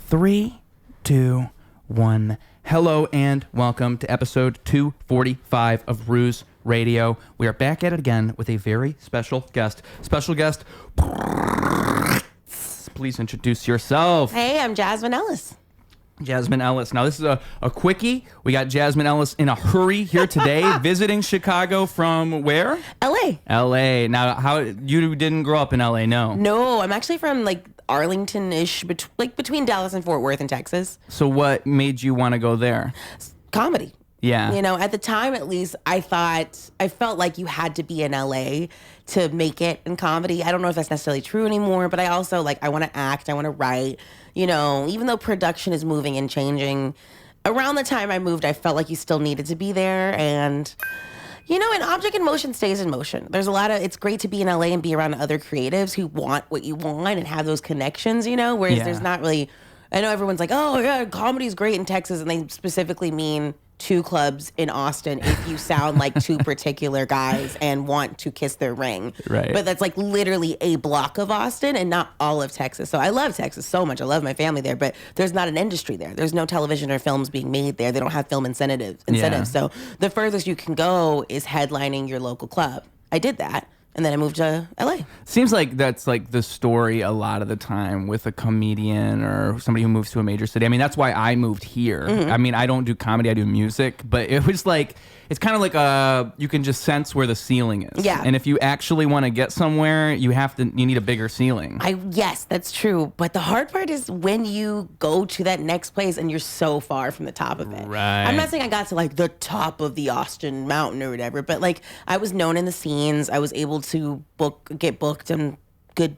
3, 2, 1. Hello and welcome to episode 245 of Ruse Radio. We are back at it again with a very special guest. Please introduce yourself. Hey, I'm Jasmine Ellis. Jasmine Ellis. Now, this is a quickie. We got Jasmine Ellis in a hurry here today, visiting Chicago from where? L.A. L.A. Now, how you didn't grow up in L.A., no? No, I'm actually from Arlington-ish, between Dallas and Fort Worth in Texas. So what made you want to go there? Comedy. Yeah. You know, at the time, at least, I felt like you had to be in LA to make it in comedy. I don't know if that's necessarily true anymore, but I also, I want to act, I want to write. You know, even though production is moving and changing, around the time I moved, I felt like you still needed to be there. And, you know, an object in motion stays in motion. There's it's great to be in LA and be around other creatives who want what you want and have those connections, you know, whereas there's not really, I know everyone's like, oh, yeah, comedy's great in Texas, and they specifically mean 2 clubs in Austin if you sound like 2 particular guys and want to kiss their ring. Right. But that's literally a block of Austin and not all of Texas. So I love Texas so much. I love my family there, but there's not an industry there. There's no television or films being made there. They don't have film incentives. Yeah. So the furthest you can go is headlining your local club. I did that. And then I moved to LA. Seems like that's the story a lot of the time with a comedian or somebody who moves to a major city. I mean, that's why I moved here. Mm-hmm. I mean, I don't do comedy, I do music, but it was it's kind of you can just sense where the ceiling is. Yeah. And if you actually want to get somewhere, you need a bigger ceiling. Yes, that's true. But the hard part is when you go to that next place and you're so far from the top of it. Right. I'm not saying I got to the top of the Austin mountain or whatever, but I was known in the scenes. I was able to get booked in good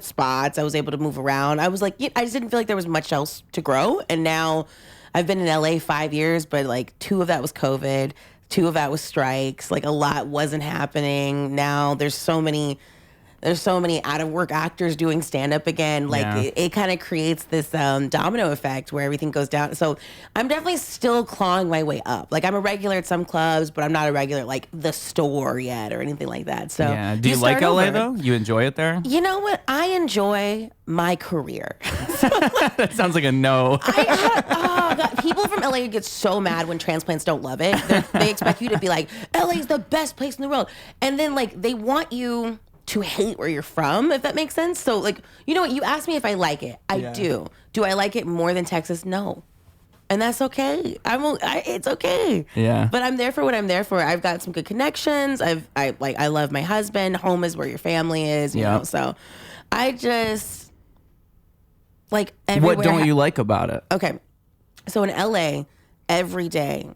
spots. I was able to move around. I just didn't feel like there was much else to grow. And now I've been in LA 5 years, but 2 of that was COVID. 2 of that was strikes. A lot wasn't happening. Now there's so many out of work actors doing stand-up again. It kind of creates this domino effect where everything goes down. So I'm definitely still clawing my way up. I'm a regular at some clubs, but I'm not a regular the store yet or anything like that. So yeah. Do you like LA though? You enjoy it there? You know what? I enjoy my career. That sounds like a no. God. People from LA get so mad when transplants don't love it. They expect you to be like, LA's the best place in the world. And then they want you to hate where you're from, if that makes sense. So, you know what? You asked me if I like it. I do. Do I like it more than Texas? No. And that's okay. It's okay. Yeah. But I'm there for what I'm there for. I've got some good connections. I love my husband. Home is where your family is, you know. So, I just, everywhere. What don't you like about it? Okay. So, in LA, every day,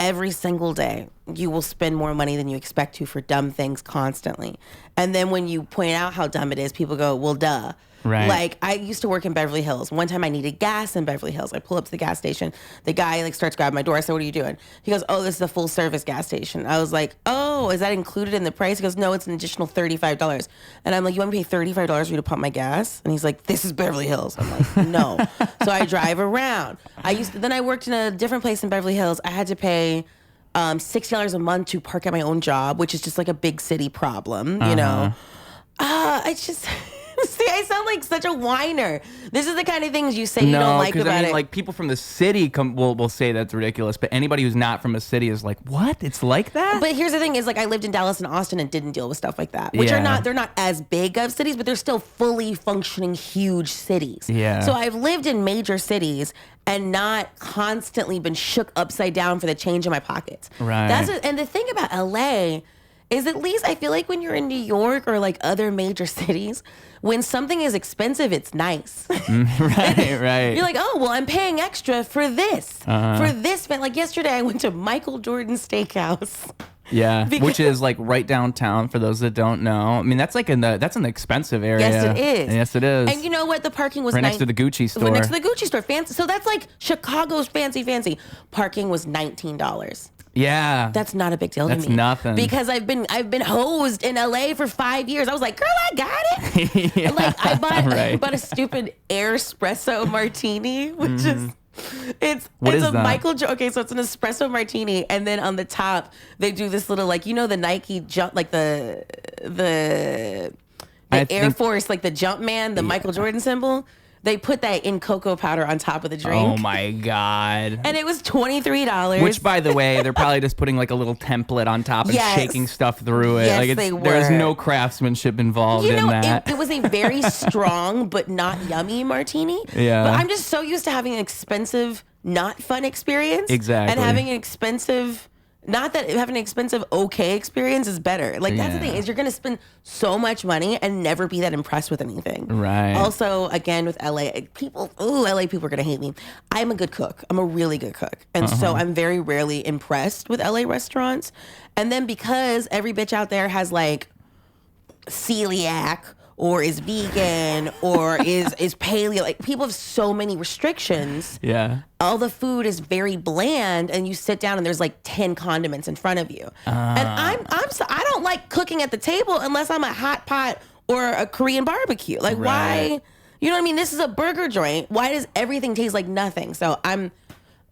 every single day, you will spend more money than you expect to for dumb things constantly. And then when you point out how dumb it is, people go, well, duh. Right. I used to work in Beverly Hills. One time I needed gas in Beverly Hills. I pull up to the gas station. The guy starts grabbing my door. I said, what are you doing? He goes, oh, this is a full service gas station. I was like, oh, is that included in the price? He goes, no, it's an additional $35. And I'm like, you want me to pay $35 for you to pump my gas? And he's like, this is Beverly Hills. I'm like, no. So I drive around. Then I worked in a different place in Beverly Hills. I had to pay $60 a month to park at my own job, which is just a big city problem, you know. It's just... See, I sound like such a whiner. This is the kind of things you say you don't like about it. People from the city will say that's ridiculous, but anybody who's not from a city is like, what? It's like that? But here's the thing is I lived in Dallas and Austin and didn't deal with stuff like that, which they're not as big of cities, but they're still fully functioning huge cities. Yeah. So I've lived in major cities and not constantly been shook upside down for the change in my pockets. Right. And the thing about LA is at least I feel like when you're in New York or other major cities, when something is expensive, it's nice. Right. You're like, oh, well, I'm paying extra for this. For this. Yesterday, I went to Michael Jordan's Steakhouse. Yeah, which is right downtown for those that don't know. I mean, that's that's an expensive area. Yes, it is. Yes, it is. And you know what? The parking was right next to the Gucci store. Right next to the Gucci store. Fancy. So that's Chicago's fancy. Parking was $19. Yeah. That's not a big deal to me. That's nothing. Because I've been hosed in LA for 5 years. I was like, girl, I got it. Yeah, I bought a stupid air espresso martini, which is it's a Michael Okay, so it's an espresso martini, and then on the top they do this little the Nike jump, the Air Force, the jump man, the Michael Jordan symbol. they put that in cocoa powder on top of the drink. Oh my God. And it was $23. Which, by the way, they're probably just putting like a little template on top and shaking stuff through it. Yes, Like they were. There's no craftsmanship involved in that. It was a very strong but not yummy martini. Yeah. But I'm just so used to having an expensive, not fun experience. Exactly. And having an expensive... Not that having an expensive, okay experience is better. Like, that's the thing, is you're going to spend so much money and never be that impressed with anything. Right. Also, again, with LA people are going to hate me. I'm a good cook. I'm a really good cook. And so I'm very rarely impressed with LA restaurants. And then because every bitch out there has, like, celiac or is vegan or is paleo, like, people have so many restrictions. Yeah. All the food is very bland, and you sit down and there's like 10 condiments in front of you. And I don't like cooking at the table unless I'm a hot pot or a Korean barbecue. Like, why? You know what I mean? This is a burger joint. Why does everything taste like nothing? So I'm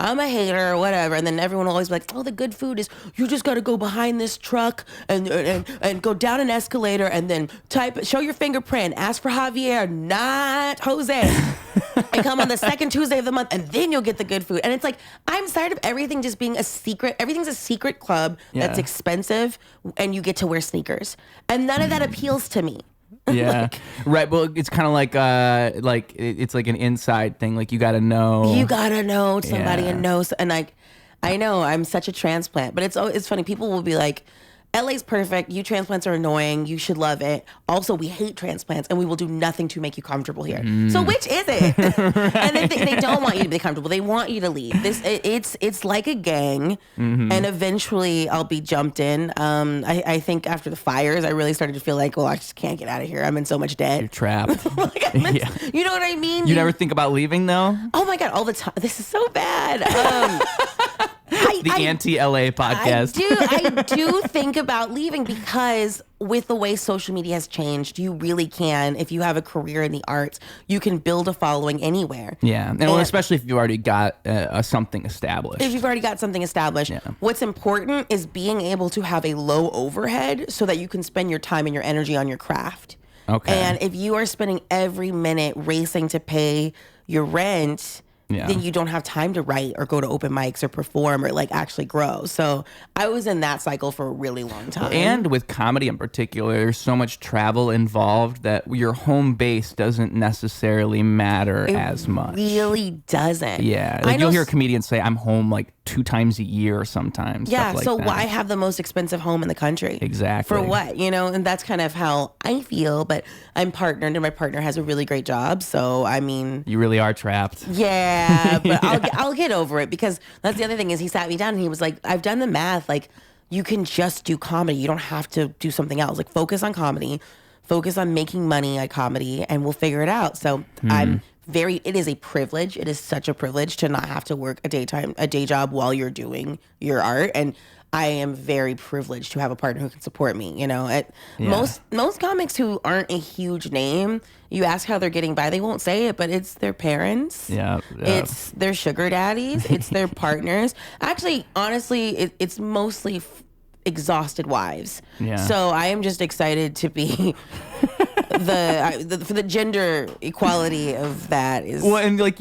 a hater or whatever. And then everyone will always be like, oh, the good food is you just got to go behind this truck and go down an escalator and then show your fingerprint, ask for Javier, not Jose, and come on the second Tuesday of the month, and then you'll get the good food. And it's like, I'm tired of everything just being a secret. Everything's a secret club that's expensive, and you get to wear sneakers. And none of that appeals to me. Yeah. Right. Well, it's kind of like it's like an inside thing. Like, you got to know. You got to know somebody and know. And like, I know I'm such a transplant, but it's funny. People will be like, LA's perfect. You transplants are annoying. You should love it. Also, we hate transplants, and we will do nothing to make you comfortable here. So which is it? And they don't want you to be comfortable. They want you to leave. It's like a gang, and eventually I'll be jumped in. I think after the fires, I really started to feel like, I just can't get out of here. I'm in so much debt. You're trapped. You know what I mean? You never think about leaving, though? Oh my God, all the time. This is so bad. The anti-LA podcast. I do think about leaving, because with the way social media has changed, you really can, if you have a career in the arts, you can build a following anywhere. Yeah, and especially if you've already got something established. If you've already got something established. What's important is being able to have a low overhead so that you can spend your time and your energy on your craft. Okay. And if you are spending every minute racing to pay your rent... then you don't have time to write or go to open mics or perform or like actually grow. So I was in that cycle for a really long time. And with comedy in particular, there's so much travel involved that your home base doesn't necessarily matter as much. It really doesn't. Yeah. Like, you'll hear comedians say, I'm home like 2 times a year sometimes. Yeah, like so that. why have the most expensive home in the country? Exactly. For what? And that's kind of how I feel, but I'm partnered and my partner has a really great job. So, I mean... You really are trapped. Yeah, but I'll get over it, because that's the other thing is he sat me down and he was like, I've done the math. Like, you can just do comedy. You don't have to do something else. Like, focus on comedy. Focus on making money at comedy, and we'll figure it out. So it is a privilege. It is such a privilege to not have to work a day job while you're doing your art. And I am very privileged to have a partner who can support me. Most comics who aren't a huge name, you ask how they're getting by, they won't say it, but it's their parents. Yeah. It's their sugar daddies. It's their partners. Actually, honestly, it's mostly exhausted wives. Yeah. So I am just excited to be for the gender equality of that is. Well, and like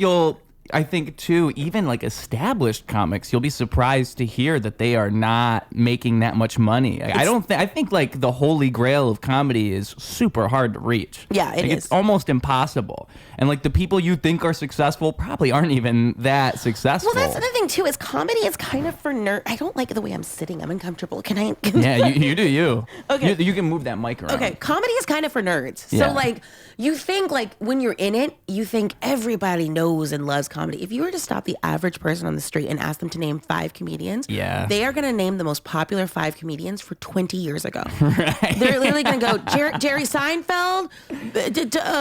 I think too, even like established comics, you'll be surprised to hear that they are not making that much money. I think like the holy grail of comedy is super hard to reach. Yeah, it is. It's almost impossible. And like the people you think are successful probably aren't even that successful. Well, that's the thing too, is comedy is kind of for nerd. I don't like the way I'm sitting. I'm uncomfortable. Can I? Yeah, you do you. Okay. You can move that mic around. Okay, comedy is kind of for nerds. Yeah. So like, you think like when you're in it, you think everybody knows and loves comedy. If you were to stop the average person on the street and ask them to name 5 comedians, they are going to name the most popular 5 comedians for 20 years ago. Right. They're literally going to go, Jerry Seinfeld.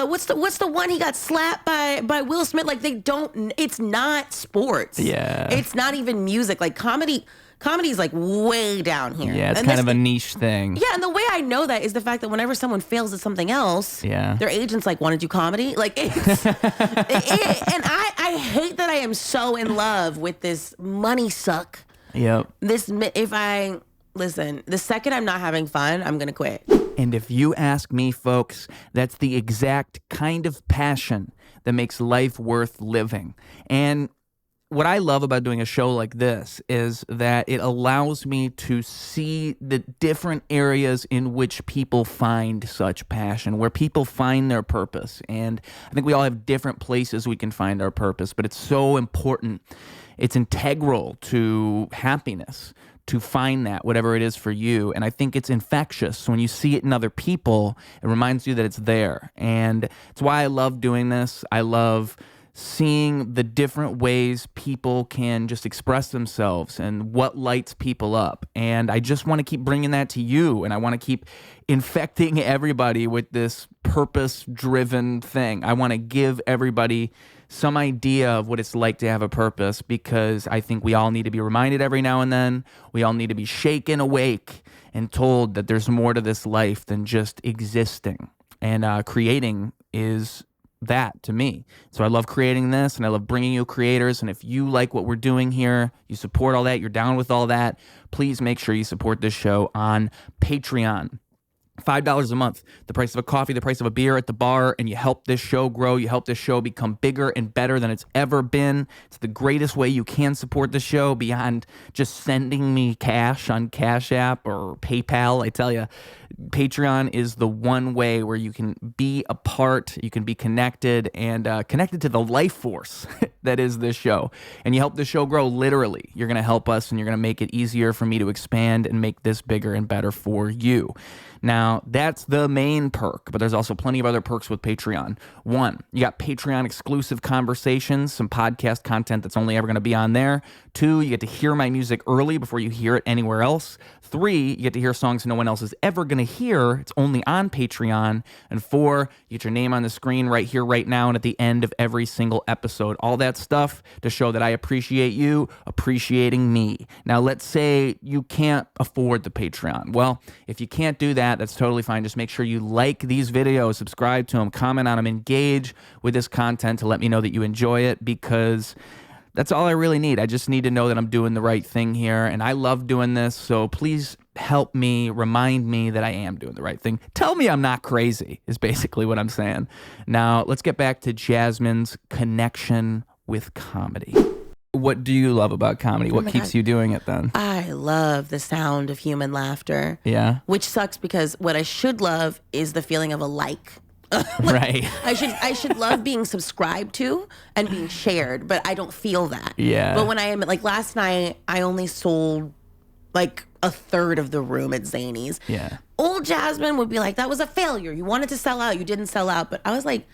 What's the one he got slapped by Will Smith? Like, they don't. It's not sports. Yeah. It's not even music. Like comedy is like way down here. Yeah, it's kind of a niche thing. Yeah, and the way I know that is the fact that whenever someone fails at something else, their agent's like, want to do comedy? Like, it's... and I hate that I am so in love with this money suck. Yep. Listen, the second I'm not having fun, I'm going to quit. And if you ask me, folks, that's the exact kind of passion that makes life worth living. And what I love about doing a show like this is that it allows me to see the different areas in which people find such passion, where people find their purpose. And I think we all have different places we can find our purpose, but it's so important. It's integral to happiness to find that, whatever it is for you. And I think it's infectious. When you see it in other people, it reminds you that it's there. And it's why I love doing this. I love seeing the different ways people can just express themselves and what lights people up. And I just want to keep bringing that to you. And I want to keep infecting everybody with this purpose-driven thing. I want to give everybody some idea of what it's like to have a purpose, because I think we all need to be reminded every now and then. We all need to be shaken awake and told that there's more to this life than just existing. And creating is that to me. So I love creating this, and I love bringing you creators. And if you like what we're doing here, you support all that, you're down with all that, please make sure you support this show on Patreon. $5 a month, the price of a coffee, the price of a beer at the bar, and you help this show grow. You help this show become bigger and better than it's ever been. It's the greatest way you can support the show beyond just sending me cash on Cash App or PayPal. I tell you, Patreon is the one way where you can be a part, you can be connected, and connected to the life force that is this show. And you help the show grow literally. You're going to help us, and you're going to make it easier for me to expand and make this bigger and better for you. Now, that's the main perk, but there's also plenty of other perks with Patreon. One, you got Patreon exclusive conversations, some podcast content that's only ever going to be on there. Two, you get to hear my music early before you hear it anywhere else. Three, you get to hear songs no one else is ever going to hear. It's only on Patreon. And four, you get your name on the screen right here, right now, and at the end of every single episode. All that stuff to show that I appreciate you appreciating me. Now, let's say you can't afford the Patreon. Well, if you can't do that, that's totally fine. Just make sure you like these videos, subscribe to them, comment on them, engage with this content to let me know that you enjoy it, because that's all I really need. I just need to know that I'm doing the right thing here, and I love doing this, so please help me, remind me that I am doing the right thing. Tell me I'm not crazy is basically what I'm saying. Now, let's get back to Jasmine's connection with comedy. What do you love about comedy? What keeps you doing it then? I love the sound of human laughter. Yeah. Which sucks, because what I should love is the feeling of a like. Right. I should love being subscribed to and being shared, but I don't feel that. Yeah. But when I am, like last night, I only sold like a third of the room at Zany's. Yeah. Old Jasmine would be like, that was a failure. You wanted to sell out. You didn't sell out. But I was like,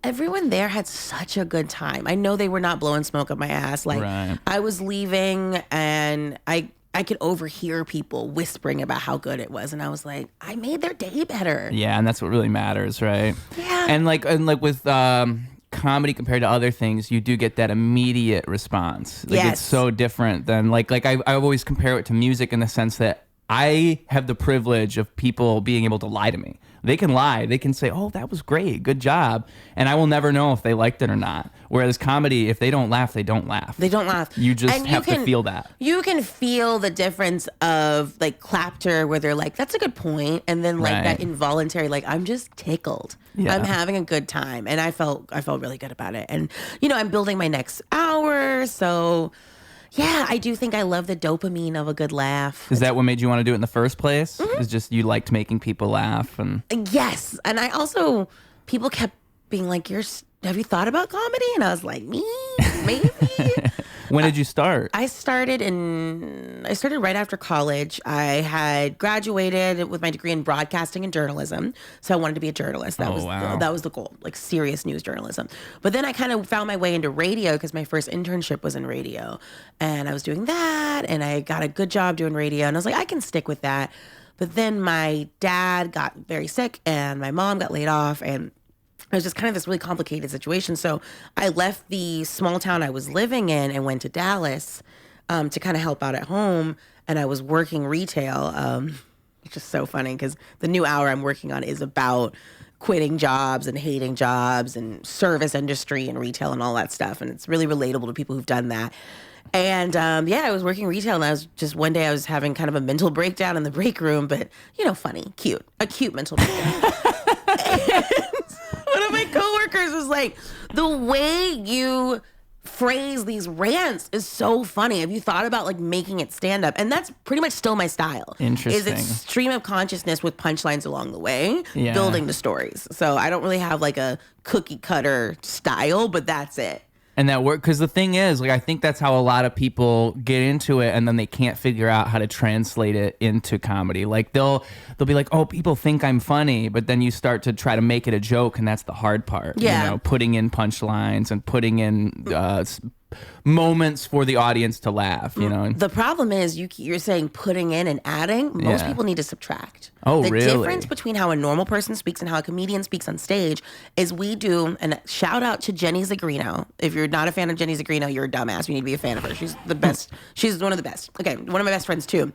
everyone there had such a good time. I know they were not blowing smoke up my ass. Like, right. I was leaving and I could overhear people whispering about how good it was, and I was like, I made their day better. Yeah, and that's what really matters, right? Yeah. And like with comedy compared to other things, you do get that immediate response. Like, yes. It's so different than like I always compare it to music in the sense that I have the privilege of people being able to lie to me. They can lie. They can say, oh, that was great. Good job. And I will never know if they liked it or not. Whereas comedy, if they don't laugh, they don't laugh. They don't laugh. You just have to feel that. You can feel the difference of like clapter where they're like, that's a good point. And then like that involuntary, like, I'm just tickled. Yeah. I'm having a good time. And I felt really good about it. And, I'm building my next hour. So yeah, I do think I love the dopamine of a good laugh. Is that what made you want to do it in the first place? Mm-hmm. Is just you liked making people laugh? And yes. And I also, people kept being like, have you thought about comedy? And I was like, me? Maybe. When did you start? I started right after college. I had graduated with my degree in broadcasting and journalism. So I wanted to be a journalist. That was the goal, like serious news journalism. But then I kind of found my way into radio because my first internship was in radio. And I was doing that, and I got a good job doing radio. And I was like, I can stick with that. But then my dad got very sick, and my mom got laid off, and it was just kind of this really complicated situation. So I left the small town I was living in and went to Dallas to kind of help out at home. And I was working retail, which is so funny because the new hour I'm working on is about quitting jobs and hating jobs and service industry and retail and all that stuff. And it's really relatable to people who've done that. And I was working retail, and I was just one day I was having kind of a mental breakdown in the break room, but funny, cute, a cute mental breakdown. One of my coworkers was like, the way you phrase these rants is so funny. Have you thought about like making it stand up? And that's pretty much still my style. Interesting. Is it stream of consciousness with punchlines along the way, Yeah. building the stories. So I don't really have like a cookie cutter style, but that's it. And that work, because the thing is, like, I think that's how a lot of people get into it, and then they can't figure out how to translate it into comedy. Like they'll be like, "Oh, people think I'm funny," but then you start to try to make it a joke, and that's the hard part. Yeah. You know, putting in punchlines and putting in moments for the audience to laugh. You know. The problem is you're saying putting in and adding. Most Yeah. people need to subtract. Oh, the really? difference between how a normal person speaks and how a comedian speaks on stage is we do, and shout out to Jenny Zagrino. If you're not a fan of Jenny Zagrino, you're a dumbass. You need to be a fan of her. She's the best. She's one of the best. Okay, one of my best friends too.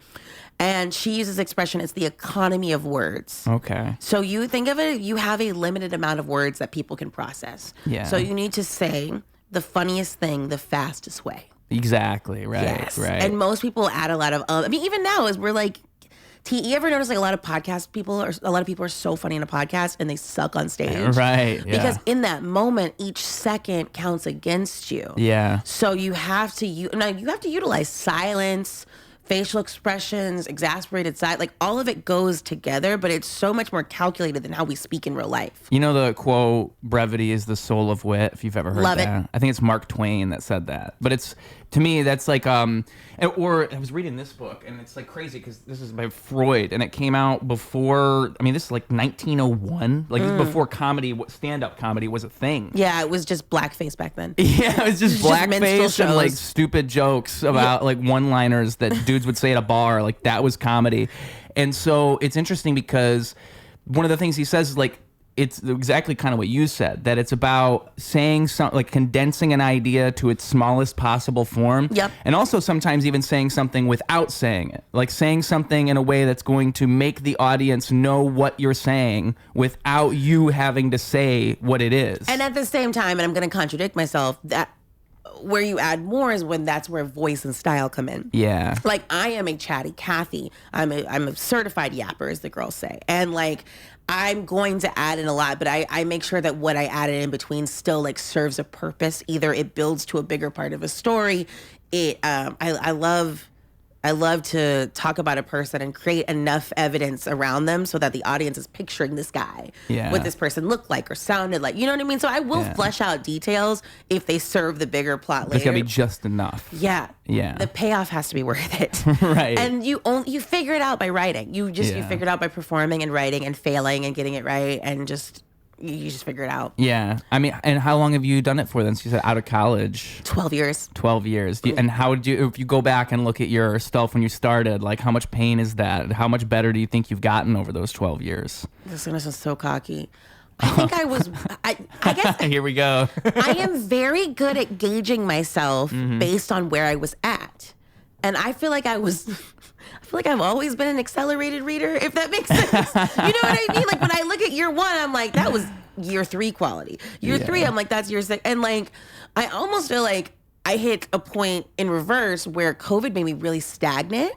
And she uses expression, it's the economy of words. Okay. So you think of it, you have a limited amount of words that people can process. Yeah. So you need to say the funniest thing the fastest way. Exactly. Right. Yes. Right. And most people add a lot of, I mean, even now, as we're like, you ever notice like a lot of podcast people, or a lot of people are so funny in a podcast and they suck on stage? Right. Yeah. Because in that moment, each second counts against you. Yeah. So you have to utilize silence, facial expressions, exasperated side, like all of it goes together, but it's so much more calculated than how we speak in real life. You know the quote, "Brevity is the soul of wit," if you've ever heard Love that. it. I think it's Mark Twain that said that. But it's, to me, that's like, or I was reading this book, and it's like crazy because this is by Freud, and it came out before, I mean, this is like 1901. Like, this is before comedy, stand-up comedy was a thing. Yeah, it was just blackface back then. Yeah, it was just minstrel blackface and like shows. stupid jokes about like one-liners that dudes would say at a bar. Like, that was comedy. And so it's interesting because one of the things he says is like, it's exactly kind of what you said, that it's about saying something, like condensing an idea to its smallest possible form. Yep. And also sometimes even saying something without saying it, like saying something in a way that's going to make the audience know what you're saying without you having to say what it is. And at the same time, and I'm going to contradict myself, that where you add more is when that's where voice and style come in. Yeah. Like, I am a chatty Cathy. I'm a certified yapper, as the girls say. And like, I'm going to add in a lot, but I make sure that what I added in between still like serves a purpose. Either it builds to a bigger part of a story. I love to talk about a person and create enough evidence around them so that the audience is picturing this guy, Yeah. what this person looked like or sounded like. You know what I mean? So I will flesh out details if they serve the bigger plot later. It's gotta be just enough. Yeah. Yeah. The payoff has to be worth it. Right. And you figure it out by writing. You figure it out by performing and writing and failing and getting it right, and you just figure it out. Yeah. I mean, and how long have you done it for then? So you said out of college. 12 years. 12 years. And how would you, if you go back and look at your stuff when you started, like how much pain is that? How much better do you think you've gotten over those 12 years? This is gonna sound so cocky. I think I guess Here we go. I am very good at gauging myself based on where I was at. And I feel like I've always been an accelerated reader, if that makes sense. You know what I mean? Like, when I look at year 1, I'm like, that was year 3 quality. Year 3, I'm like, that's year 6. And like, I almost feel like I hit a point in reverse where COVID made me really stagnant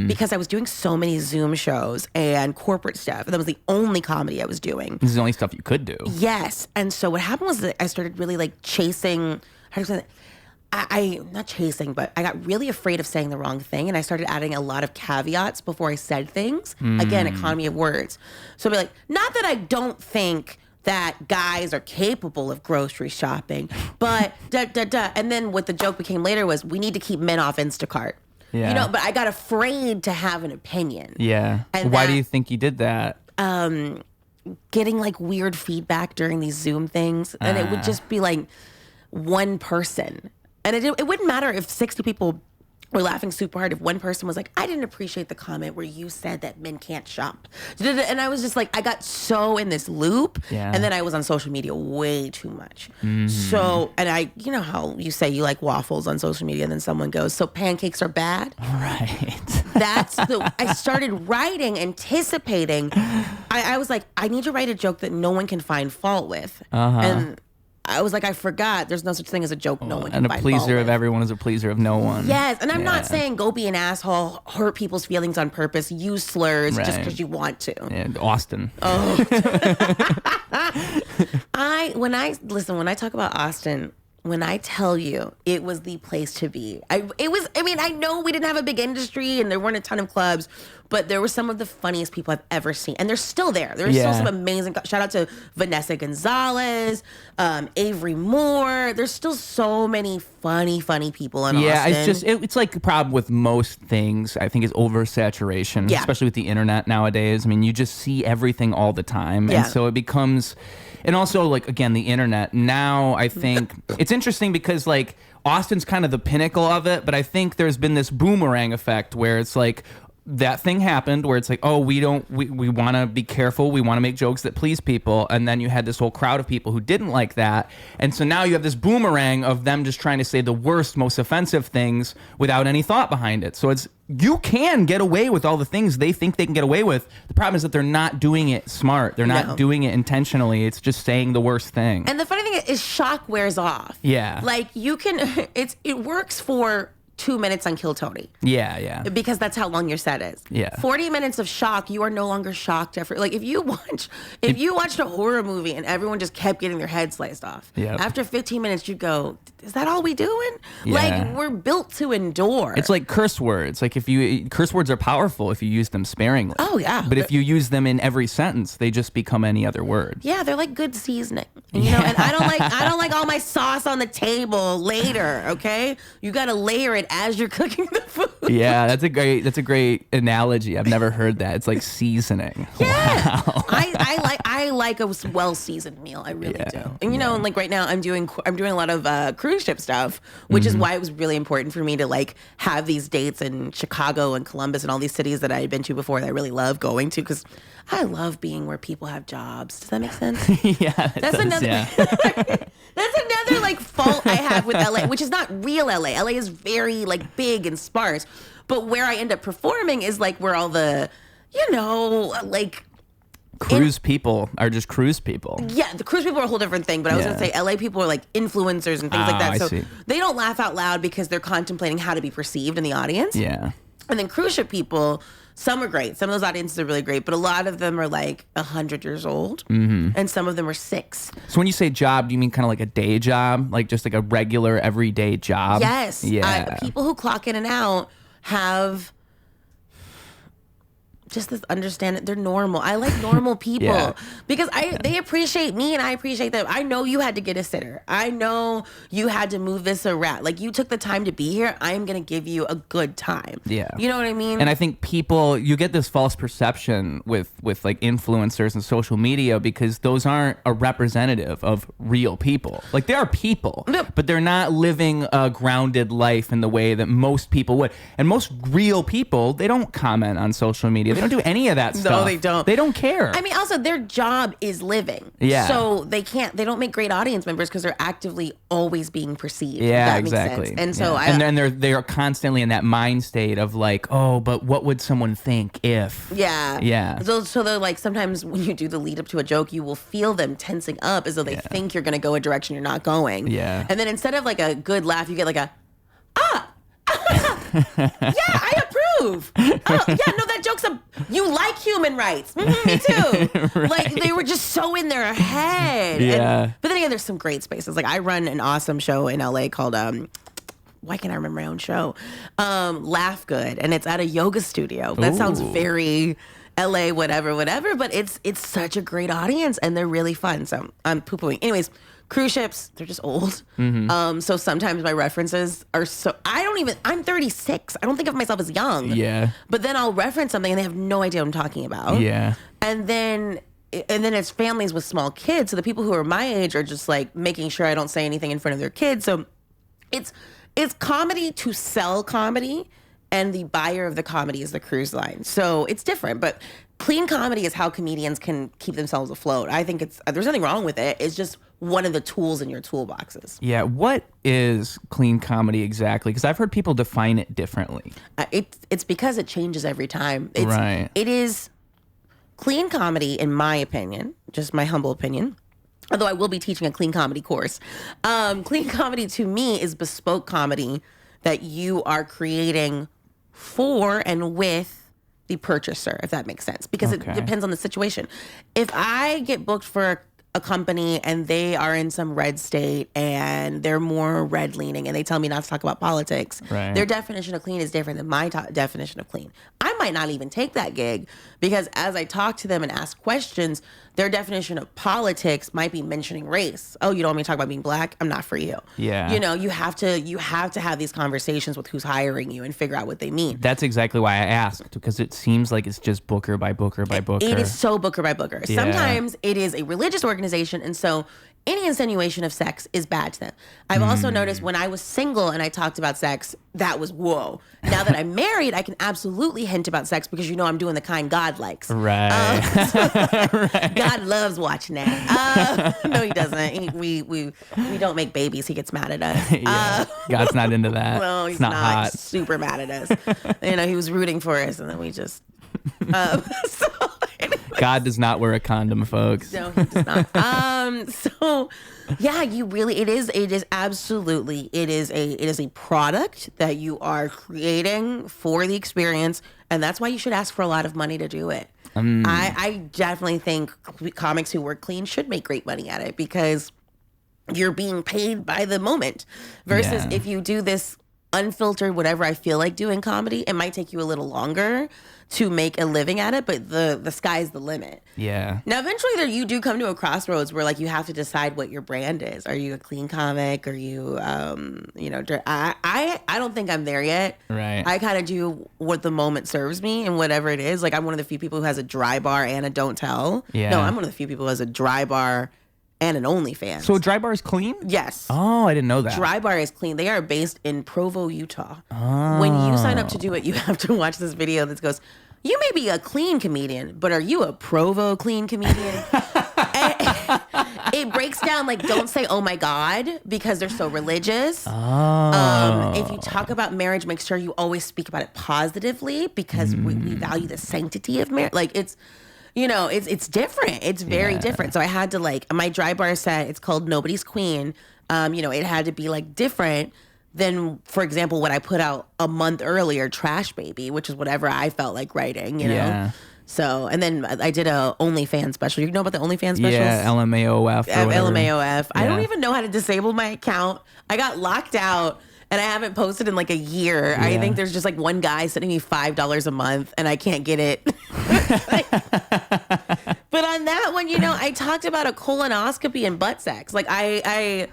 because I was doing so many Zoom shows and corporate stuff. That was the only comedy I was doing. This is the only stuff you could do. Yes. And so what happened was that I started really like chasing, how do you say that? I not chasing, but I got really afraid of saying the wrong thing, and I started adding a lot of caveats before I said things. Again, economy of words. So I'd be like, not that I don't think that guys are capable of grocery shopping, but da da da. And then what the joke became later was, we need to keep men off Instacart. Yeah. You know, but I got afraid to have an opinion. Yeah. And Why that- do you think you did that? Getting like weird feedback during these Zoom things, and it would just be like one person. And it wouldn't matter if 60 people were laughing super hard. If one person was like, I didn't appreciate the comment where you said that men can't shop. And I was just like, I got so in this loop. Yeah. And then I was on social media way too much. So, and you know how you say you like waffles on social media, and then someone goes, so pancakes are bad? Right. I started writing, anticipating. I was like, I need to write a joke that no one can find fault with. And I was like, I forgot there's no such thing as a joke no one can And a find fault pleaser of with. everyone is a pleaser of no one. Yes, and I'm Yeah. not saying go be an asshole, hurt people's feelings on purpose, use slurs just Right. because you want to. And Austin. When I talk about Austin, when I tell you it was the place to be, I know we didn't have a big industry and there weren't a ton of clubs, but there were some of the funniest people I've ever seen. And they're still there. There's still some amazing, shout out to Vanessa Gonzalez, Avery Moore. There's still so many funny people in Austin. Yeah, it's just, it's like the problem with most things, I think, is oversaturation, especially with the internet nowadays. I mean, you just see everything all the time. And so it becomes, and also, like, again, the internet. Now, I think, it's interesting because, like, Austin's kind of the pinnacle of it, but I think there's been this boomerang effect where it's like, that thing happened where it's like, oh, we want to be careful. We want to make jokes that please people. And then you had this whole crowd of people who didn't like that. And so now you have this boomerang of them just trying to say the worst, most offensive things without any thought behind it. So you can get away with all the things they think they can get away with. The problem is that they're not doing it smart. They're not doing it intentionally. It's just saying the worst thing. And the funny thing is shock wears off. Yeah. Like it works for 2 minutes on Kill Tony. Yeah. Because that's how long your set is. Yeah. 40 minutes of shock, you are no longer shocked after. Like if you watched a horror movie and everyone just kept getting their head sliced off. After 15 minutes, you go, is that all we doing? Yeah. Like we're built to endure. It's like curse words. Like curse words are powerful if you use them sparingly. Oh yeah. But if you use them in every sentence, they just become any other word. Yeah, they're like good seasoning. You know, and I don't like all my sauce on the table later, okay? You got to layer it as you're cooking the food. Yeah, that's a great analogy. I've never heard that. It's like seasoning. Yeah. Wow. I like a well-seasoned meal. I really do. And you know, like right now I'm doing a lot of cruise ship stuff, which is why it was really important for me to like have these dates in Chicago and Columbus and all these cities that I had been to before that I really love going to, because I love being where people have jobs. Does that make sense? That's another like fault I have with LA, which is not real LA. LA is very like big and sparse, but where I end up performing is like where all the, you know, like cruise people are just cruise people. Yeah, the cruise people are a whole different thing, but I was going to say LA people are like influencers and things like that. So they don't laugh out loud because they're contemplating how to be perceived in the audience. Yeah. And then cruise ship people, some are great. Some of those audiences are really great, but a lot of them are like 100 years old, and some of them are 6. So when you say job, do you mean kind of like a day job, like just like a regular everyday job? Yes. Yeah. People who clock in and out have just this understanding. They're normal. I like normal people because they appreciate me and I appreciate them. I know you had to get a sitter. I know you had to move this around. Like you took the time to be here. I'm going to give you a good time. Yeah. You know what I mean? And I think you get this false perception with like influencers and social media because those aren't a representative of real people. Like they are people, but they're not living a grounded life in the way that most people would. And most real people, they don't comment on social media. They don't do any of that stuff. No, they don't. They don't care. I mean, also their job is living. Yeah. So they don't make great audience members because they're actively always being perceived. Yeah, that exactly. Makes sense. And so they are constantly in that mind state of like, oh, but what would someone think if? Yeah. Yeah. So they're like, sometimes when you do the lead up to a joke, you will feel them tensing up as though they think you're going to go a direction you're not going. Yeah. And then instead of like a good laugh, you get like a, yeah, I approve. Oh, yeah, no, that joke's you like human rights. Me too. Right. Like they were just so in their head. Yeah. But then again, there's some great spaces. Like I run an awesome show in LA called why can't I remember my own show? Laugh Good, and it's at a yoga studio. That sounds very LA, whatever, but it's such a great audience and they're really fun. So I'm poo-pooing. Anyways, cruise ships, they're just old. So sometimes my references are I'm 36. I don't think of myself as young. Yeah. But then I'll reference something and they have no idea what I'm talking about. Yeah. And then it's families with small kids. So the people who are my age are just like making sure I don't say anything in front of their kids. So it's comedy to sell comedy, and the buyer of the comedy is the cruise line. So it's different, but clean comedy is how comedians can keep themselves afloat. I think there's nothing wrong with it. It's just one of the tools in your toolboxes. Yeah. What is clean comedy exactly? Because I've heard people define it differently. It's because it changes every time. Right. It is clean comedy, in my opinion, just my humble opinion. Although I will be teaching a clean comedy course. Clean comedy to me is bespoke comedy that you are creating for and with the purchaser, if that makes sense, because it depends on the situation. If I get booked for a company and they are in some red state and they're more red leaning and they tell me not to talk about politics, their definition of clean is different than my definition of clean. I might not even take that gig because as I talk to them and ask questions, their definition of politics might be mentioning race. Oh, you don't want me to talk about being black? I'm not for you. Yeah. You know, you have to have these conversations with who's hiring you and figure out what they mean. That's exactly why I asked, because it seems like it's just booker by booker by booker. It is so booker by booker. Yeah. Sometimes it is a religious organization, and so any insinuation of sex is bad to them. I've also noticed when I was single and I talked about sex, that was whoa. Now that I'm married, I can absolutely hint about sex because you know I'm doing the kind God likes. Right. Right. God loves watching that. No, he doesn't. We don't make babies. He gets mad at us. Yeah. God's not into that. No, he's not hot. He's super mad at us. You know, he was rooting for us, and then we just. God does not wear a condom, folks. No, he does not. So yeah, it is absolutely, it is a product that you are creating for the experience. And that's why you should ask for a lot of money to do it. I definitely think comics who work clean should make great money at it because you're being paid by the moment versus if you do this unfiltered, whatever I feel like doing comedy, it might take you a little longer to make a living at it, but the sky's the limit. Yeah. Now, eventually, you do come to a crossroads where, like, you have to decide what your brand is. Are you a clean comic? Are you, I don't think I'm there yet. Right. I kind of do what the moment serves me and whatever it is. Like, I'm one of the few people who has a dry bar and a don't tell. Yeah. No, I'm one of the few people who has a dry bar and an OnlyFans. So Dry Bar is clean? Yes. Oh, I didn't know that. Dry Bar is clean. They are based in Provo, Utah. Oh. When you sign up to do it, you have to watch this video that goes, you may be a clean comedian, but are you a Provo clean comedian? It breaks down like, don't say, oh my God, because they're so religious. Oh. If you talk about marriage, make sure you always speak about it positively because we value the sanctity of marriage. Like it's, you know, it's different. It's very different. So I had to like, my Dry Bar set, it's called Nobody's Queen. You know, it had to be like different than, for example, what I put out a month earlier, Trash Baby, which is whatever I felt like writing, you know? Yeah. So, and then I did a OnlyFans special. You know about the OnlyFans specials? Yeah, LMAOF. LMAOF. I don't even know how to disable my account. I got locked out. And I haven't posted in like a year. Yeah. I think there's just like one guy sending me $5 a month and I can't get it. But on that one, you know, I talked about a colonoscopy and butt sex. Like I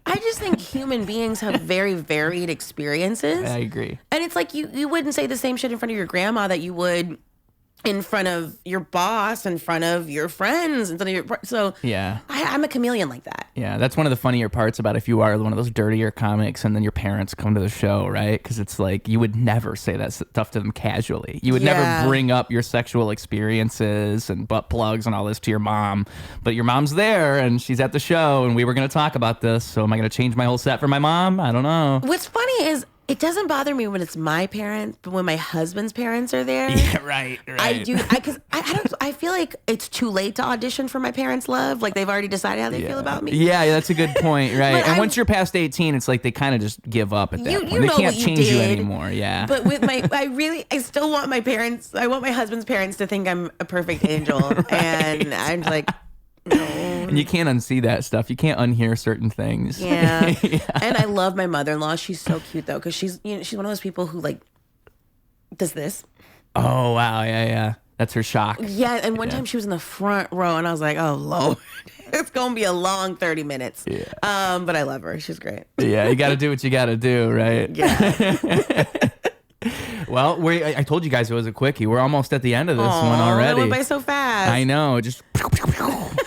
just think human beings have very varied experiences. I agree. And it's like you wouldn't say the same shit in front of your grandma that you would in front of your boss, in front of your friends, in front of your... So yeah, I'm a chameleon like that. Yeah, that's one of the funnier parts about if you are one of those dirtier comics and then your parents come to the show, right? Because it's like you would never say that stuff to them casually. You would never bring up your sexual experiences and butt plugs and all this to your mom. But your mom's there and she's at the show and we were going to talk about this. So am I going to change my whole set for my mom? I don't know. What's funny is it doesn't bother me when it's my parents, but when my husband's parents are there, yeah, right. I do. Because I feel like it's too late to audition for my parents' love. Like they've already decided how they feel about me. Yeah, that's a good point, right? And once you're past 18, it's like they kind of just give up at that point. They can't change you anymore. Yeah. But with I still want my parents. I want my husband's parents to think I'm a perfect angel, and I'm like. No. And you can't unsee that stuff. You can't unhear certain things. Yeah. And I love my mother-in-law. She's so cute though, because she's one of those people who like does this. Oh wow, yeah. That's her shock. Yeah, and one time she was in the front row, and I was like, oh Lord, it's gonna be a long 30 minutes. Yeah. But I love her. She's great. Yeah, you got to do what you got to do, right? Yeah. Well, I told you guys it was a quickie. We're almost at the end of this one already. It went by so fast. I know. Just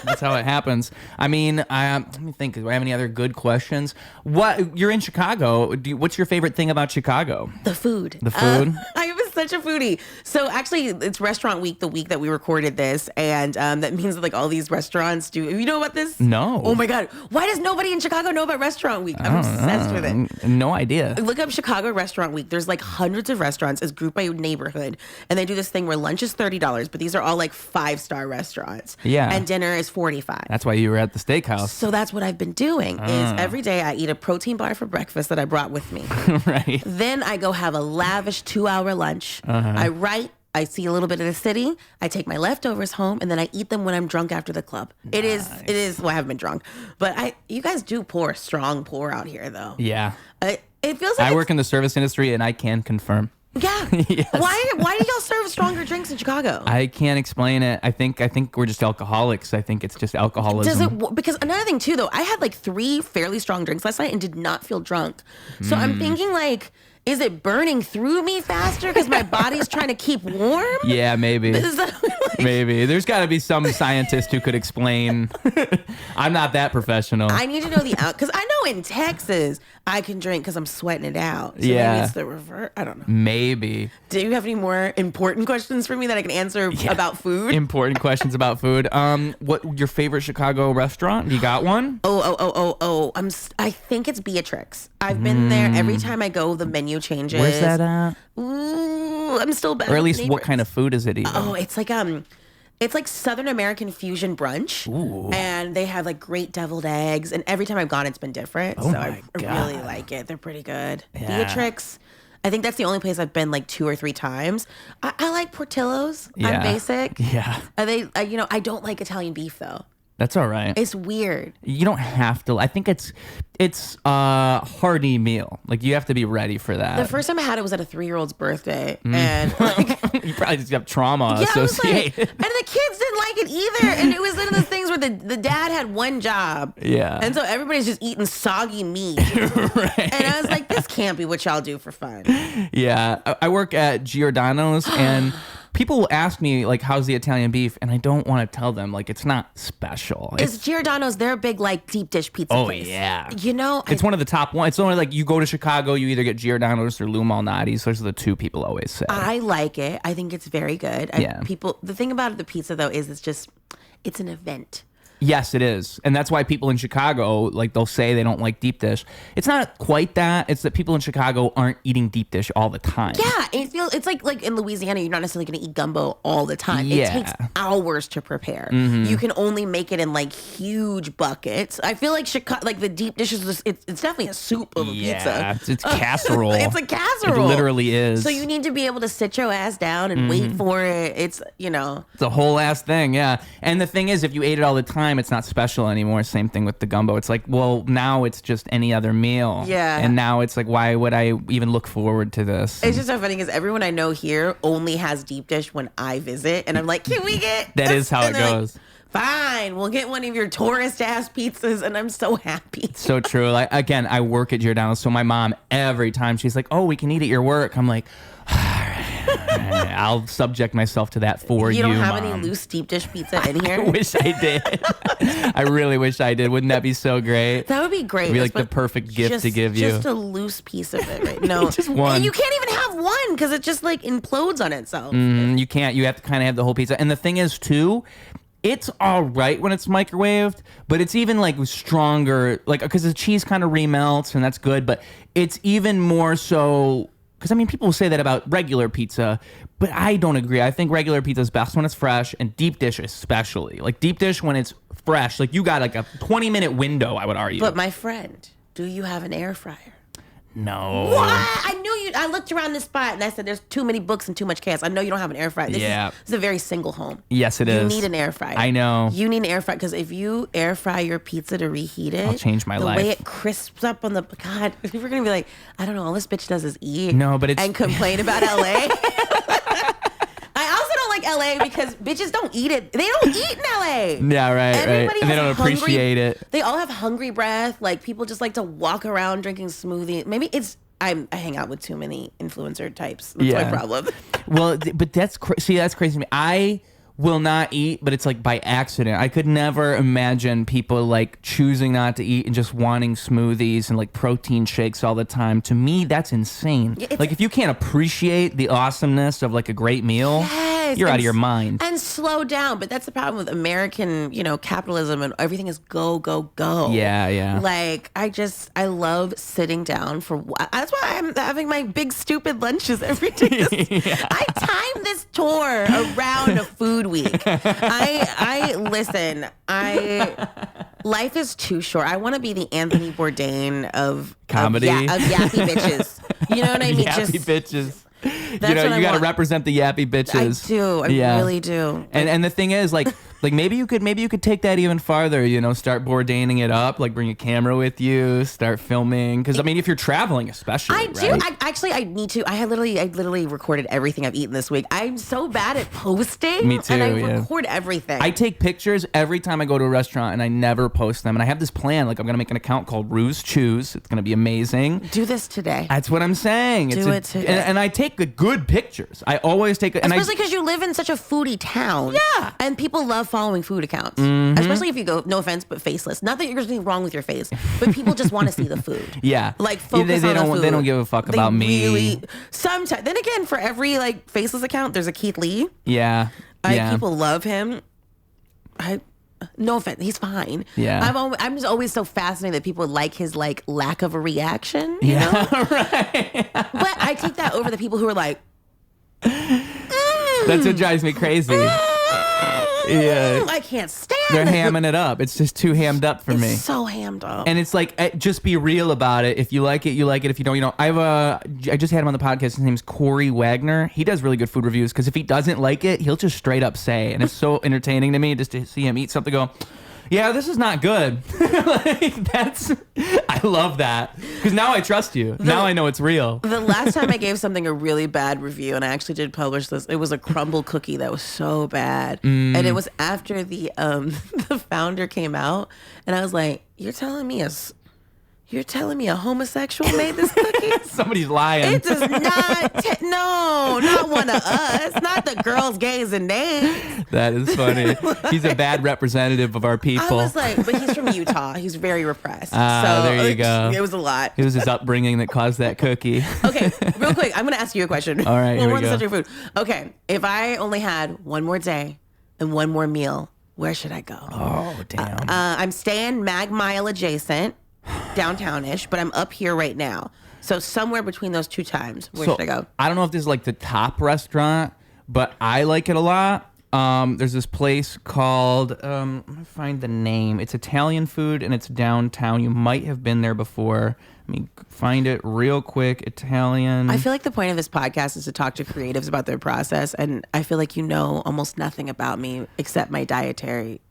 that's how it happens. I mean, let me think. Do I have any other good questions? You're in Chicago. What's your favorite thing about Chicago? The food. The food? I am such a foodie. So actually, it's Restaurant Week, the week that we recorded this, and that means that like all these restaurants do. You know about this? No. Oh my God! Why does nobody in Chicago know about Restaurant Week? I'm obsessed with it. No idea. Look up Chicago Restaurant Week. There's like hundreds of restaurants as grouped by neighborhood, and they do this thing where lunch is $30, but these are all like 5-star restaurants. Yeah. And dinner is $45. That's why you were at the steakhouse. So that's what I've been doing. Is every day I eat a protein bar for breakfast that I brought with me. Right. Then I go have a lavish 2-hour lunch. I write I see a little bit of the city. I take my leftovers home, and then I eat them when I'm drunk after the club. It is. Well, I haven't been drunk, but you guys do pour a strong pour out here, though. Yeah. It feels like I work in the service industry, and I can confirm. Yeah. Yes. Why do y'all serve stronger drinks in Chicago? I can't explain it. I think we're just alcoholics. I think it's just alcoholism. Because another thing too, though, I had like 3 fairly strong drinks last night and did not feel drunk. So I'm thinking like, is it burning through me faster because my body's trying to keep warm? Yeah, maybe. Like, maybe. There's got to be some scientist who could explain. I'm not that professional. I need to know because I know in Texas I can drink because I'm sweating it out. So yeah. maybe it's the reverse. I don't know. Maybe. Do you have any more important questions for me that I can answer about food? Important questions about food. What your favorite Chicago restaurant? You got one? I think it's Beatrix. I've been there every time I go. The menu changes. Where's that at? Ooh, I'm still bad. Or at least what kind of food is it even? Oh, it's like Southern American fusion brunch. Ooh. And they have like great deviled eggs. And every time I've gone, it's been different. Oh so my I God. really like it. They're pretty good. Yeah. Beatrix. I think that's the only place I've been like 2 or 3 times. I like Portillo's. Yeah. I'm basic. Yeah. I don't like Italian beef though. That's all right. It's weird. You don't have to. I think it's a hearty meal. Like you have to be ready for that. The first time I had it was at a 3-year-old's birthday, and like, you probably just have trauma yeah, associated. and the kids didn't like it either. And it was one of those things where the dad had one job, Yeah. and so everybody's just eating soggy meat. Right. And I was like, this can't be what y'all do for fun. Yeah, I work at Giordano's, and people will ask me like, "How's the Italian beef?" And I don't want to tell them like it's not special. Is Giordano's their big like deep dish pizza place? Yeah. You know, It's one of the top ones. It's only like you go to Chicago, you either get Giordano's or Lou Malnati's. Those are the 2 people always say. I like it. I think it's very good. Yeah. The thing about the pizza though is it's an event. Yes, it is. And that's why people in Chicago, like they'll say they don't like deep dish. It's not quite that. It's that people in Chicago aren't eating deep dish all the time. Yeah, it's like in Louisiana, you're not necessarily going to eat gumbo all the time. Yeah. It takes hours to prepare. You can only make it in like huge buckets. I feel like Chicago, like the deep dish is it's definitely a soup of a Yeah, pizza. it's casserole. It's a casserole. It literally is. So you need to be able to sit your ass down and wait for it. It's It's a whole ass thing, yeah. And the thing is, if you ate it all the time, it's not special anymore. Same thing with the gumbo. It's like, well, now it's just any other meal. Yeah. And now it's like, why would I even look forward to this? It's just so funny because everyone I know here only has deep dish when I visit, and I'm like, can we get? That is how and it they're goes. Like, fine, we'll get one of your tourist ass pizzas, and I'm so happy. So true. Like again, I work at Giordano's, so my mom every time she's like, "Oh, we can eat at your work." I'm like, I'll subject myself to that for you. You don't have Mom. any loose deep dish pizza in here? I wish I did. I really wish I did. Wouldn't that be so great? That would be great. It'd be like the perfect gift to give you. Just a loose piece of it, right? No, Just one. And you can't even have one because it just like implodes on itself. You can't. You have to kind of have the whole pizza. And the thing is, too, it's all right when it's microwaved, but it's even like stronger, like because the cheese kind of remelts, and that's good. But it's even more so. Because, I mean, people say that about regular pizza, but I don't agree. I think regular pizza is best when it's fresh, and deep dish especially. Like, deep dish when it's fresh, like, you got, like, a 20-minute window, I would argue. But, my friend, do you have an air fryer? No. What? I knew you. I looked around this spot, and I said, there's too many books and too much chaos. I know you don't have an air fryer. This is a very single home. Yes, it is. You need an air fryer. I know. You need an air fryer, because if you air fry your pizza to reheat it, I'll change my life. The way it crisps up on the, God, people are going to be like, I don't know, all this bitch does is eat. No, but it's... And complain about LA. I also don't like LA because bitches don't eat it. They don't eat in LA. Yeah, right. Everybody And they don't has appreciate it. They all have hungry breath. Like, people just like to walk around drinking smoothie. Maybe it's... I hang out with too many influencer types. That's my problem. Well, but that's that's crazy to me. I will not eat, but it's like by accident. I could never imagine people like choosing not to eat and just wanting smoothies and like protein shakes all the time. To me, that's insane. Yeah, like if you can't appreciate the awesomeness of like a great meal, you're out of your mind. And slow down. But that's the problem with American, capitalism, and everything is go, go, go. Yeah, yeah. Like, I love sitting down that's why I'm having my big stupid lunches every day. I time this tour around a food week. Listen, life is too short. I want to be the Anthony Bourdain of comedy, of yappy bitches. You know what I mean? Yappy bitches. You know, you got to represent the yappy bitches. I do. I really do. And the thing is, like maybe you could take that even farther. You know, start Bourdaining it up. Like bring a camera with you, start filming. Because I mean, if you're traveling, especially, I do. I need to. I literally recorded everything I've eaten this week. I'm so bad at posting. Me too. And I record everything. I take pictures every time I go to a restaurant, and I never post them. And I have this plan. Like I'm gonna make an account called Ruse Choose. It's gonna be amazing. Do this today. That's what I'm saying. Do it today. And I take the good pictures. I always take it. Especially because you live in such a foodie town. Yeah. And people love following food accounts. Mm-hmm. Especially if you go, no offense, but faceless. Not that there's anything wrong with your face, but people just want to see the food. Yeah. Like focus on the food. They don't give a fuck about me. Really, sometimes. Then again, for every like faceless account, there's a Keith Lee. Yeah. People love him. No offense, he's fine. Yeah. I'm just always so fascinated that people like his like lack of a reaction. You know? Right. But I take that over the people who are like, That's what drives me crazy. Yeah. I can't stand They're it. hamming it up. It's just too hammed up for me. So hammed up. And it's like, just be real about it. If you like it, you like it. If you don't, you don't. I just had him on the podcast. His name's Corey Wagner. He does really good food reviews because if he doesn't like it, he'll just straight up say. And it's so entertaining to me just to see him eat something, go, yeah, this is not good. I love that because now I trust you. Now I know it's real. The last time I gave something a really bad review, and I actually did publish this, it was a crumble cookie that was so bad, and it was after the founder came out, and I was like, "You're telling me a homosexual made this cookie?" Somebody's lying. It does not. No, not one of us. Not the girls, gays, and names. That is funny. He's a bad representative of our people. I was like, but he's from Utah. He's very repressed. So there you go. It was a lot. It was his upbringing that caused that cookie. Okay, real quick, I'm going to ask you a question. All right, here we we're on the go. subject of food. Okay, if I only had one more day and one more meal, where should I go? Oh, damn. I'm staying Mag Mile adjacent, downtownish, but I'm up here right now. So somewhere between those two times, where should I go? I don't know if this is like the top restaurant, but I like it a lot. There's this place called, I'm going to find the name. It's Italian food and it's downtown. You might have been there before. Let me find it real quick. Italian. I feel like the point of this podcast is to talk to creatives about their process, and I feel like you know almost nothing about me except my dietary.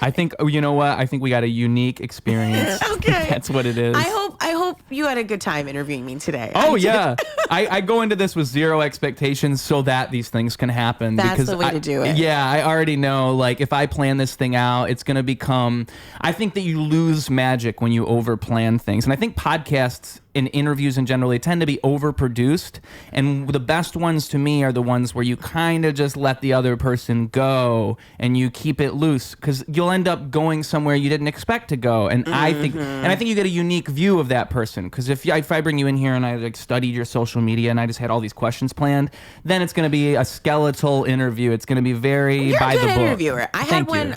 I think, you know what? I think we got a unique experience. Okay. That's what it is. I hope you had a good time interviewing me today. Oh, yeah. I go into this with zero expectations so that these things can happen. That's because the way to do it. Yeah, I already know, like, if I plan this thing out, it's going to become... I think that you lose magic when you over-plan things. And I think podcasts and interviews in general, they tend to be overproduced. And the best ones to me are the ones where you kind of just let the other person go and you keep it loose because you'll end up going somewhere you didn't expect to go. And I think you get a unique view of that person because if I bring you in here and I like studied your social media and I just had all these questions planned, then it's going to be a skeletal interview. It's going to be very by the book. Interviewer. I had one,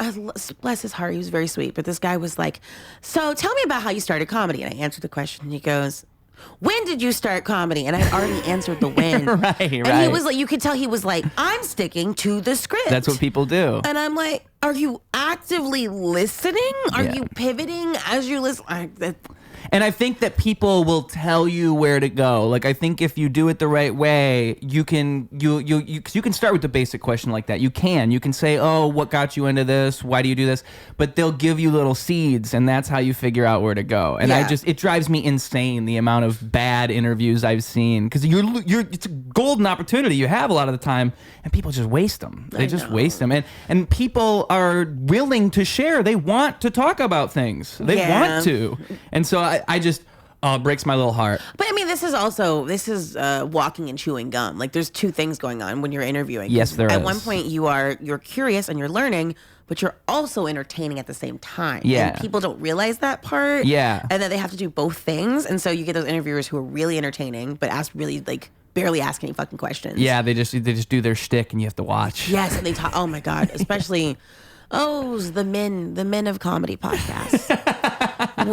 bless his heart, he was very sweet, but this guy was like, so tell me about how you started comedy. And I answered the question and he goes, when did you start comedy? And I already answered the when. Right. And he was like, you could tell he was like, I'm sticking to the script. That's what people do. And I'm like, are you actively listening? Are you pivoting as you listen? And I think that people will tell you where to go. Like, I think if you do it the right way, you can start with the basic question like that. You can say, oh, what got you into this? Why do you do this? But they'll give you little seeds, and that's how you figure out where to go. And it drives me insane the amount of bad interviews I've seen because it's a golden opportunity you have a lot of the time, and people just waste them. They just waste them, and people are willing to share. They want to talk about things. They want to, and so I just it breaks my little heart. But I mean, this is walking and chewing gum. Like there's two things going on when you're interviewing. Yes, there is. At one point you're curious and you're learning, but you're also entertaining at the same time. Yeah. And people don't realize that part. Yeah. And then they have to do both things. And so you get those interviewers who are really entertaining, but barely ask any fucking questions. Yeah, they just do their shtick and you have to watch. Yes, and they talk. Oh my god, especially the men of comedy podcasts.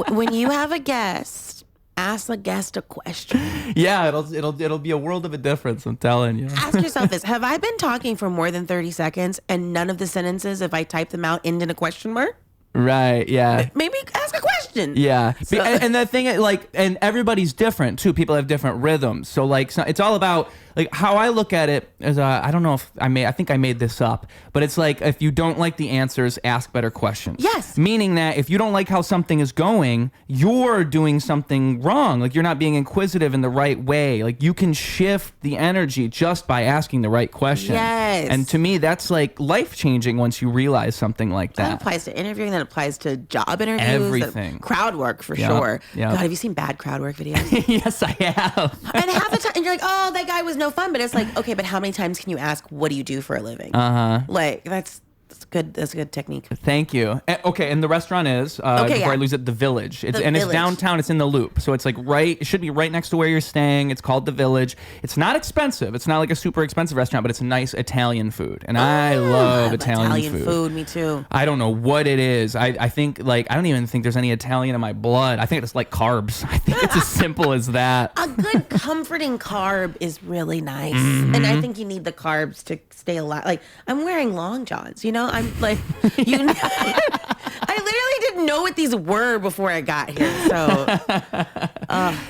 When you have a guest, ask the guest a question. Yeah, it'll be a world of a difference. I'm telling you. Ask yourself this: have I been talking for more than 30 seconds, and none of the sentences, if I type them out, end in a question mark? Right, yeah. Maybe ask a question. Yeah. And the thing, and everybody's different, too. People have different rhythms. So, it's all about, like how I look at it is, I don't know if I think I made this up, but it's like if you don't like the answers, ask better questions. Yes. Meaning that if you don't like how something is going, you're doing something wrong. Like you're not being inquisitive in the right way. Like you can shift the energy just by asking the right question. Yes. And to me, that's like life changing once you realize something like that. That applies to interviewing. That applies to job interviews. Everything. Crowd work for sure. Yep. God, have you seen bad crowd work videos? Yes, I have. And half the time, and you're like, oh, that guy was no fun. But it's like, okay, but how many times can you ask, what do you do for a living? Like, that's good. That's a good technique. Thank you. Okay, and the restaurant is, before I lose it, The Village. It's downtown. It's in the Loop. So it's like it should be right next to where you're staying. It's called The Village. It's not expensive. It's not like a super expensive restaurant, but it's a nice Italian food. And I love Italian food. Me too. I don't know what it is. I think, like, I don't even think there's any Italian in my blood. I think it's like carbs. I think it's as simple as that. A good comforting carb is really nice. And I think you need the carbs to stay alive. Like, I'm wearing long johns, you know? I'm like, I literally didn't know what these were before I got here. So,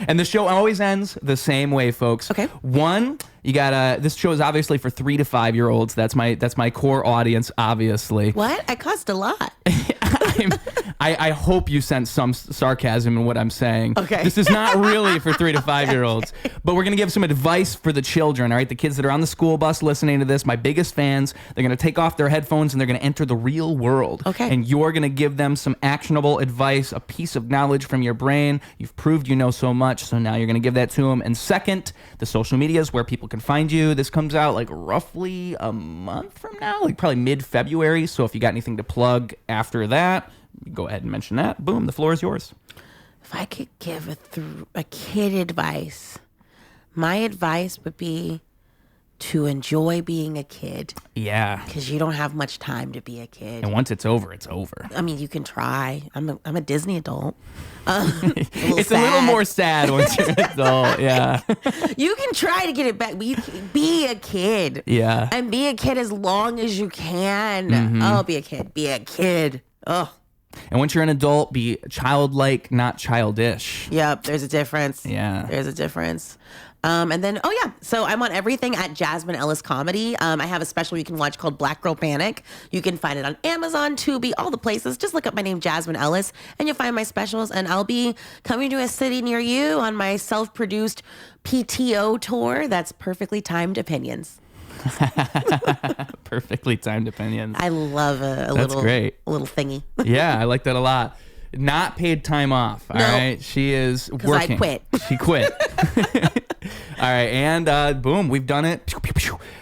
and the show always ends the same way, folks. Okay. One, you gotta. This show is obviously for 3 to 5 year olds. That's my core audience, obviously. What? I cost a lot. I hope you sense some sarcasm in what I'm saying. Okay. This is not really for 3 to 5 year olds, but we're gonna give some advice for the children. All right, the kids that are on the school bus listening to this, my biggest fans. They're gonna take off their headphones and they're gonna enter the real world. Okay. And you're gonna give them some actionable advice, a piece of knowledge from your brain. You've proved you know so much, so now you're gonna give that to them. And second, the social medias where people can find you. This comes out like roughly a month from now, like probably mid-February. So if you got anything to plug after that, go ahead and mention that. Boom, the floor is yours. If I could give a kid advice, my advice would be to enjoy being a kid. Yeah. Because you don't have much time to be a kid. And once it's over, it's over. I mean, you can try. I'm a Disney adult. It's a little more sad once you're an adult. Yeah. You can try to get it back, but you can be a kid. Yeah. And be a kid as long as you can. Oh, be a kid. Be a kid. Oh. And once you're an adult, be childlike, not childish. Yep, there's a difference. Yeah. There's a difference. And then, so I'm on everything at Jasmine Ellis Comedy. I have a special you can watch called Black Girl Panic. You can find it on Amazon, Tubi, all the places. Just look up my name, Jasmine Ellis, and you'll find my specials. And I'll be coming to a city near you on my self-produced PTO tour. That's Perfectly Timed Opinions. Perfectly timed opinions. I love a That's little great. A little thingy. Yeah, I like that a lot. Not paid time off. All right, she is working. I quit. She quit. All right, and boom, we've done it.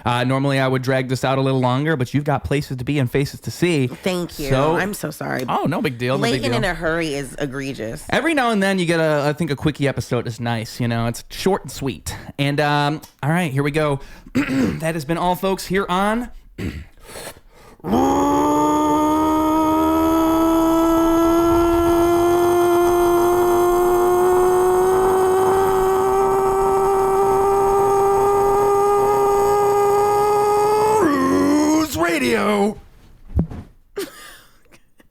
Normally, I would drag this out a little longer, but you've got places to be and faces to see. Thank you. So, I'm so sorry. Oh, no big deal. Late and in a hurry is egregious. Every now and then you get I think a quickie episode is nice. You know, it's short and sweet. And all right, here we go. That has been all, folks, here on Ruse Radio.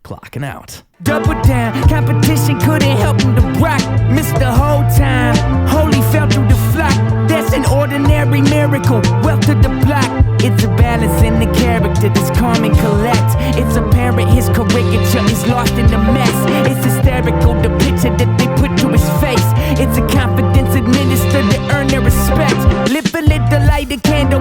Clocking out. Double down, competition couldn't help him to rock. Missed the whole time, holy fell through the flock. That's an ordinary miracle, wealth to the block. It's a balance in the character that's calm and collect. It's apparent his caricature is lost in the